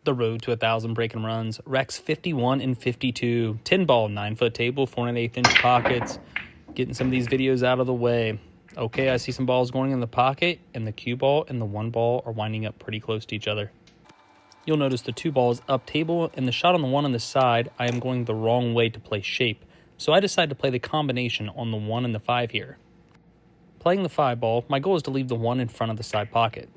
The road to 1,000 breaking runs, racks 51 and 52, 10 ball, 9-foot table, 4 1/8 inch pockets. Getting some of these videos out of the way. Okay, I see some balls going in the pocket, and the cue ball and the 1 ball are winding up pretty close to each other. You'll notice the 2 balls up table, and the shot on the 1 on the side, I am going the wrong way to play shape. So I decided to play the combination on the 1 and the 5 here. Playing the 5 ball, my goal is to leave the 1 in front of the side pocket.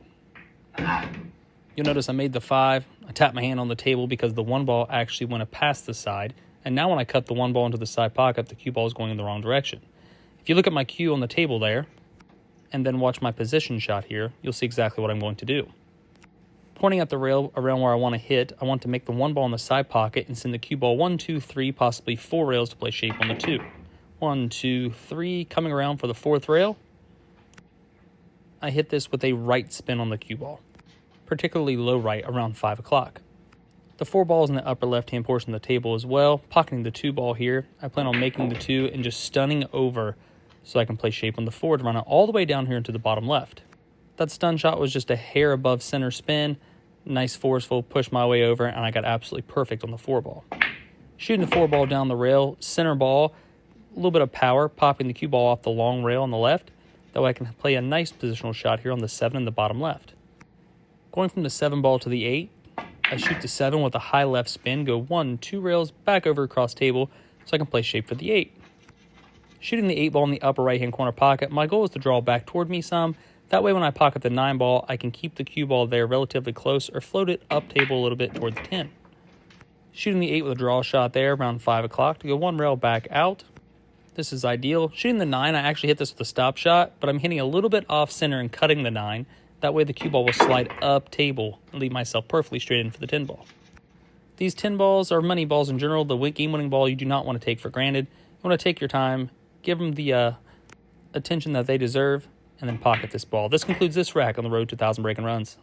You'll notice I made the 5, I tapped my hand on the table because the 1 ball actually went past the side, and now when I cut the 1 ball into the side pocket, the cue ball is going in the wrong direction. If you look at my cue on the table there, and then watch my position shot here, you'll see exactly what I'm going to do. Pointing at the rail around where I want to hit, I want to make the 1 ball in the side pocket and send the cue ball 1, 2, 3, possibly 4 rails to play shape on the 2. 1, 2, 3, coming around for the 4th rail. I hit this with a right spin on the cue ball, particularly low right around 5 o'clock. The 4 balls in the upper left-hand portion of the table as well. Pocketing the 2 ball here, I plan on making the 2 and just stunning over so I can play shape on the 4 to run it all the way down here into the bottom left. That stun shot was just a hair above center spin. Nice forceful push my way over, and I got absolutely perfect on the 4 ball. Shooting the 4 ball down the rail, center ball, a little bit of power, popping the cue ball off the long rail on the left. That way I can play a nice positional shot here on the 7 in the bottom left. Going from the 7 ball to the 8, I shoot the 7 with a high left spin, go 1, 2 rails back over across table so I can play shape for the 8. Shooting the 8 ball in the upper right-hand corner pocket, my goal is to draw back toward me some. That way when I pocket the 9 ball, I can keep the cue ball there relatively close or float it up table a little bit toward the 10. Shooting the 8 with a draw shot there around 5 o'clock to go 1 rail back out. This is ideal. Shooting the 9, I actually hit this with a stop shot, but I'm hitting a little bit off center and cutting the 9. That way the cue ball will slide up table and leave myself perfectly straight in for the 10 ball. These 10 balls are money balls in general. The game-winning ball you do not want to take for granted. You want to take your time, give them the attention that they deserve, and then pocket this ball. This concludes this rack on the road to 1,000 breaking runs.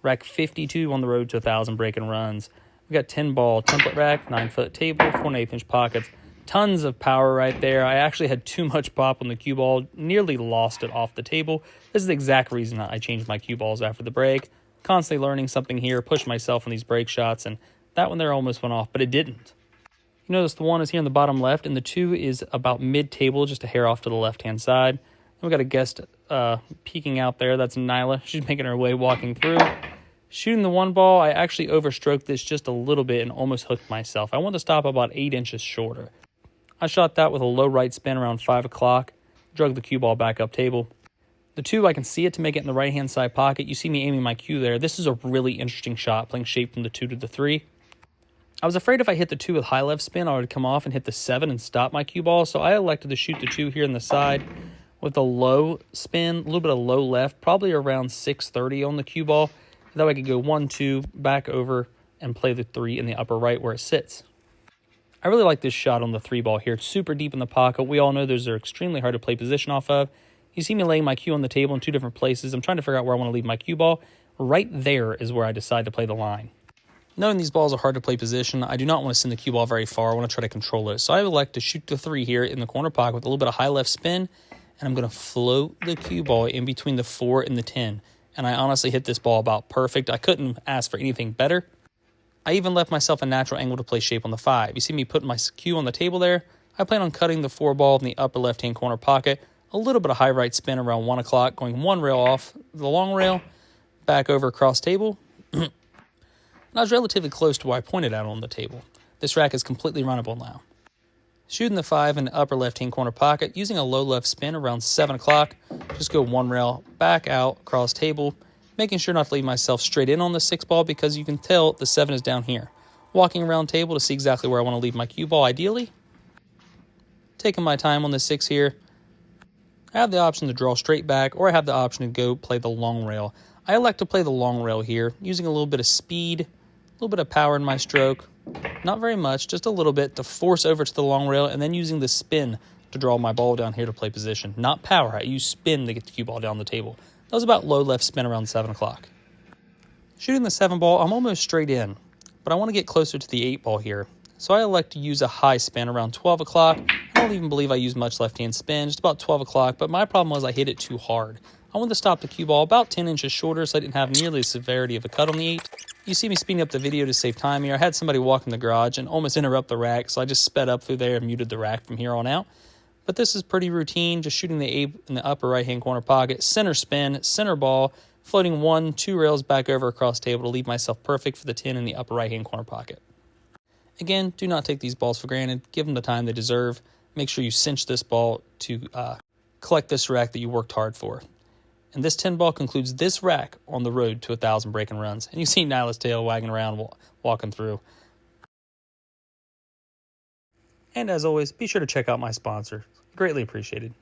Rack 52 on the road to 1,000 breaking runs. We got 10 ball template rack, 9-foot table, 4 1/8 inch pockets. Tons of power right there. I actually had too much pop on the cue ball, nearly lost it off the table. This is the exact reason I changed my cue balls after the break. Constantly learning something here, push myself on these break shots, and that one there almost went off, but it didn't. You notice the 1 is here in the bottom left, and the 2 is about mid-table, just a hair off to the left-hand side. And we got a guest peeking out there. That's Nyla. She's making her way walking through. Shooting the 1 ball, I actually overstroked this just a little bit and almost hooked myself. I want to stop about 8 inches shorter. I shot that with a low right spin around 5 o'clock, drug the cue ball back up table. The 2, I can see it to make it in the right-hand side pocket. You see me aiming my cue there. This is a really interesting shot, playing shape from the 2 to the 3. I was afraid if I hit the 2 with high left spin, I would come off and hit the 7 and stop my cue ball, so I elected to shoot the 2 here in the side with a low spin, a little bit of low left, probably around 630 on the cue ball. That way I could go 1, 2, back over, and play the 3 in the upper right where it sits. I really like this shot on the 3 ball here. It's super deep in the pocket. We all know those are extremely hard to play position off of. You see me laying my cue on the table in 2 different places. I'm trying to figure out where I want to leave my cue ball. Right there is where I decide to play the line. Knowing these balls are hard to play position, I do not want to send the cue ball very far. I want to try to control it. So I would like to shoot the 3 here in the corner pocket with a little bit of high left spin, and I'm going to float the cue ball in between the 4 and the 10. And I honestly hit this ball about perfect. I couldn't ask for anything better. I even left myself a natural angle to play shape on the 5. You see me putting my cue on the table there. I plan on cutting the 4 ball in the upper left-hand corner pocket. A little bit of high right spin around 1 o'clock, going 1 rail off the long rail, back over across table. And I was relatively close to where I pointed out on the table. This rack is completely runnable now. Shooting the 5 in the upper left-hand corner pocket, using a low left spin around 7 o'clock. Just go 1 rail, back out, across table, making sure not to leave myself straight in on the 6 ball because you can tell the 7 is down here. Walking around table to see exactly where I want to leave my cue ball ideally. Taking my time on the 6 here. I have the option to draw straight back, or I have the option to go play the long rail. I elect to play the long rail here, using a little bit of speed, a little bit of power in my stroke. Not very much, just a little bit to force over to the long rail, and then using the spin to draw my ball down here to play position. Not power, I use spin to get the cue ball down the table. That was about low left spin around 7 o'clock. Shooting the 7 ball, I'm almost straight in, but I want to get closer to the 8 ball here. So I elect to use a high spin around 12 o'clock. I don't even believe I used much left-hand spin, just about 12 o'clock, but my problem was I hit it too hard. I wanted to stop the cue ball about 10 inches shorter so I didn't have nearly the severity of a cut on the 8. You see me speeding up the video to save time here. I had somebody walk in the garage and almost interrupt the rack, so I just sped up through there and muted the rack from here on out. But this is pretty routine, just shooting the 8 in the upper right-hand corner pocket, center spin, center ball, floating 1, 2 rails back over across table to leave myself perfect for the 10 in the upper right-hand corner pocket. Again, do not take these balls for granted. Give them the time they deserve. Make sure you cinch this ball to collect this rack that you worked hard for. And this 10 ball concludes this rack on the road to 1,000 breaking runs. And you see Nyla's tail wagging around, walking through. And as always, be sure to check out my sponsor. Greatly appreciated.